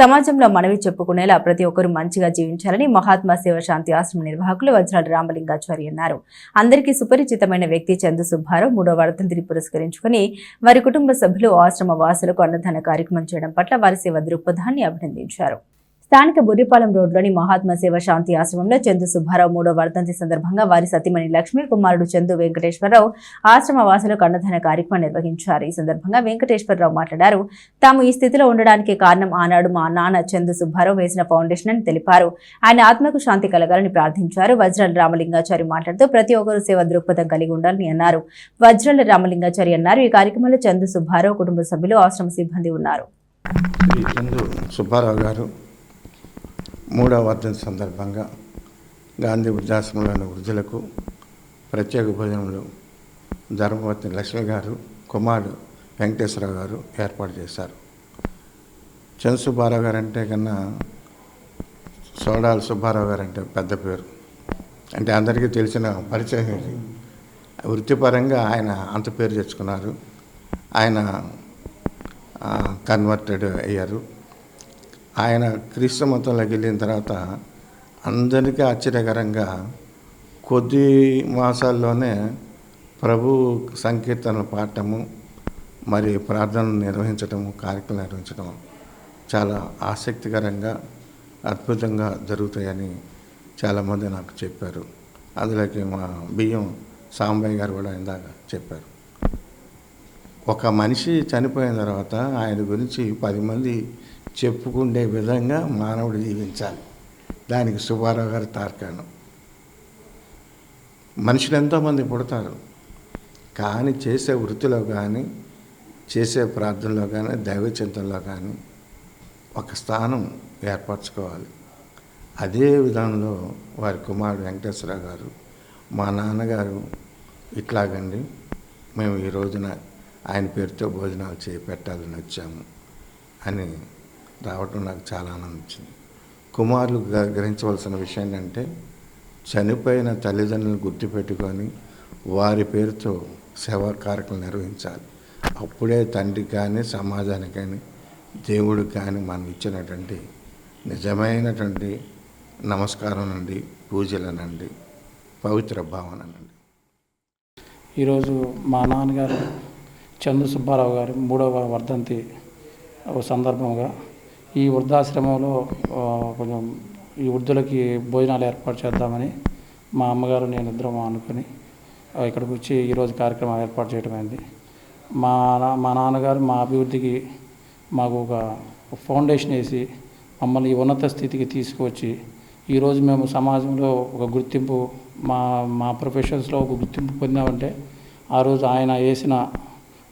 సమాజంలో మనవి చెప్పుకునేలా ప్రతి ఒక్కరూ మంచిగా జీవించాలని మహాత్మా సేవ శాంతి ఆశ్రమ నిర్వాహకులు వజ్రాల రామలింగాచారి అన్నారు. అందరికీ సుపరిచితమైన వ్యక్తి చందు సుబ్బారావు 3వ వర్ధంతిని పురస్కరించుకుని వారి కుటుంబ సభ్యులు ఆశ్రమ వాసులకు అన్నదాన కార్యక్రమం చేయడం పట్ల వారి సేవ దృక్పథాన్ని అభినందించారు. స్థానిక బుర్రిపాలెం రోడ్లోని మహాత్మా సేవ శాంతి ఆశ్రమంలో చందు సుబ్బారావు 3వ వర్ధంతి సందర్భంగా వారి సతీమణి లక్ష్మి, కుమారుడు చందు వెంకటేశ్వరరావు ఆశ్రమ వాసులకు అన్నదాన కార్యక్రమం నిర్వహించారు. ఈ సందర్భంగా వెంకటేశ్వరరావు మాట్లాడారు. తాము ఈ స్థితిలో ఉండడానికి కారణం ఆనాడు మా నాన్న చందు సుబ్బారావు వేసిన ఫౌండేషన్ అని తెలిపారు. ఆయన ఆత్మకు శాంతి కలగాలని ప్రార్థించారు. వజ్రాల రామలింగాచారి మాట్లాడుతూ ప్రతి ఒక్కరూ సేవ దృక్పథం కలిగి ఉండాలని అన్నారు. వజ్రాల రామలింగాచారి అన్నారు. ఈ కార్యక్రమంలో చందు సుబ్బారావు కుటుంబ సభ్యులు, ఆశ్రమ సిబ్బంది ఉన్నారు. సుబ్బారావు గారు 3వ వర్ధంతి సందర్భంగా గాంధీ వృద్ధాశ్రమంలోని వృద్ధులకు ప్రత్యేక భోజనములు ధర్మవతి లక్ష్మి గారు, కుమారుడు వెంకటేశ్వరరావు గారు ఏర్పాటు చేశారు. చందు సుబ్బారావు గారు అంటే కన్నా సోడాల సుబ్బారావు గారు అంటే పెద్ద పేరు, అంటే అందరికీ తెలిసిన పరిచయం. వృత్తిపరంగా ఆయన అంత పేరు తెచ్చుకున్నారు. ఆయన కన్వర్టెడ్ అయ్యారు. ఆయన క్రీస్తు మతంలోకి వెళ్ళిన తర్వాత అందరికీ ఆశ్చర్యకరంగా కొద్ది మాసాల్లోనే ప్రభు సంకీర్తనలు పాడటము, మరి ప్రార్థనలు నిర్వహించటము, కార్యక్రమం నిర్వహించడం చాలా ఆసక్తికరంగా అద్భుతంగా జరుగుతాయని చాలామంది నాకు చెప్పారు. అందులోకి మా బియ్యం సాంబయ్య గారు కూడా ఇందాక చెప్పారు. ఒక మనిషి చనిపోయిన తర్వాత ఆయన గురించి 10 మంది చెప్పుకునే విధంగా మానవుడు జీవించాలి. దానికి సుబ్బారావు గారు తార్కాణం. మనుషులు ఎంతోమంది పుడతారు, కానీ చేసే వృత్తిలో కానీ, చేసే ప్రార్థనలో కానీ, దైవ చింతనలో కానీ ఒక స్థానం ఏర్పరచుకోవాలి. అదే విధానంలో వారి కుమారుడు వెంకటేశ్వరరావు గారు, మా నాన్నగారు ఇట్లాగండి, మేము ఈ రోజున ఆయన పేరుతో భోజనాలు పెట్టాలని వచ్చాము అని రావటం నాకు చాలా ఆనందించింది. కుమారులు గ్రహించవలసిన విషయం ఏంటంటే, చనిపోయిన తల్లిదండ్రులను గుర్తుపెట్టుకొని వారి పేరుతో సేవా కార్యక్రమం నిర్వహించాలి. అప్పుడే తండ్రి కానీ, సమాజానికి కానీ, దేవుడికి కానీ మనం ఇచ్చినటువంటి నిజమైనటువంటి నమస్కారం నుండి, పూజలనండి, పవిత్ర భావననండి. ఈరోజు మా నాన్నగారు చందు సుబ్బారావు గారు 3వ వర్ధంతి సందర్భంగా ఈ వృద్ధాశ్రమంలో కొంచెం ఈ వృద్ధులకి భోజనాలు ఏర్పాటు చేద్దామని మా అమ్మగారు నేను ఇద్దరం అనుకుని ఇక్కడికి వచ్చి ఈరోజు కార్యక్రమం ఏర్పాటు చేయడం అయింది. మా నాన్నగారు మా అభివృద్ధికి మాకు ఒక ఫౌండేషన్ వేసి మమ్మల్ని ఈ ఉన్నత స్థితికి తీసుకువచ్చి ఈరోజు మేము సమాజంలో ఒక గుర్తింపు, మా ప్రొఫెషన్స్లో ఒక గుర్తింపు పొందామంటే ఆ రోజు ఆయన వేసిన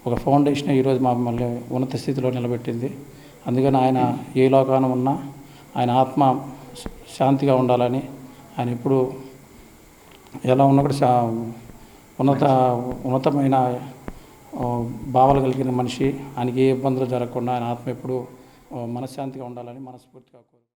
ఒక ఫౌండేషన్ ఈరోజు మమ్మల్ని ఉన్నత స్థితిలో నిలబెట్టింది. అందుకని ఆయన ఏ లోకాన ఉన్నా ఆయన ఆత్మ శాంతిగా ఉండాలని, ఆయన ఎప్పుడు ఎలా ఉన్నా కూడా ఉన్నతమైన భావాలు కలిగిన మనిషి. ఆయనకి ఏ ఇబ్బందులు జరగకుండా ఆయన ఆత్మ ఎప్పుడు మనశ్శాంతిగా ఉండాలని మనస్ఫూర్తిగా కోరు.